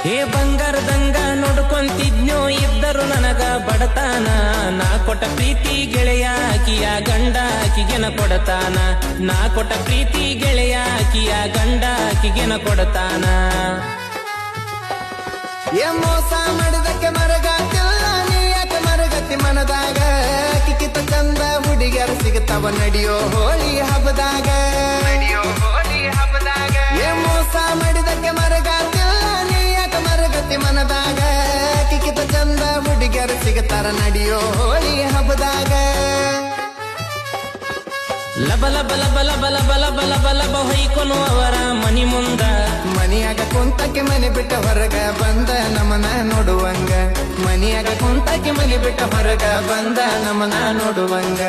ಏ ಬಂಗಾರದಂಗ ನೋಡ್ಕೊಂತಿದ್ನೋ ಇದ್ದರು ನನಗ ಬಡತಾನ ನಾ ಕೊಟ್ಟ ಪ್ರೀತಿ ಗೆಳೆಯ ಆಕಿಯ ಗಂಡ ಆಕಿಗೆನ ಕೊಡತಾನ ನಾ ಕೊಟ್ಟ ಪ್ರೀತಿ ಗೆಳೆಯ ಆಕಿಯ ಗಂಡ ಆಕಿಗೆನ ಕೊಡತಾನ ಏ ಮೋಸ ಮಾಡಿದಕ್ಕೆ ಮರಗಾತಿಲ್ಲ ನೀ ಯಾಕೆ ಮರಗತಿ ಮನದಾಗ ಕಿಕ್ಕಿತ ಚಂದ ಹುಡುಗಿಯರು ಸಿಗುತ್ತವ ನಡಿಯೋ ಹೋಳಿ ಹಬ್ಬದಾಗ ಏ ಮೋಸ ಮಾಡಿದಕ್ಕೆ ಮರಗಾತಿಲ್ಲ ನೀ ಯಾಕೆ ಮರಗತಿ ಮನದಾಗ ಕಿಕ್ಕಿತ ಚಂದ ಹುಡುಗಿಯರು ಸಿಗುತ್ತಾರ ನಡಿಯೋ ಹೋಳಿ ಹಬ್ಬದಾಗ ಲಬ ಲಬ ಲಬ ಲಬ ಲಬ ಲಬ ಲಬ ಲಬ ಹೊಯ್ಕೊನು ಅವರ ಮನಿ ಮುಂದ ಮನಿಯಾಗ ಕುಂತಕ್ಕೆ ಮನೆ ಬಿಟ್ಟ ಹೊರಗ ಬಂದ ನಮನ ನೋಡುವಂಗ ಮನಿಯಾಗ ಕುಂತಕ್ಕೆ ಮನೆ ಬಿಟ್ಟ ಹೊರಗ ಬಂದ ನಮನ ನೋಡುವಂಗ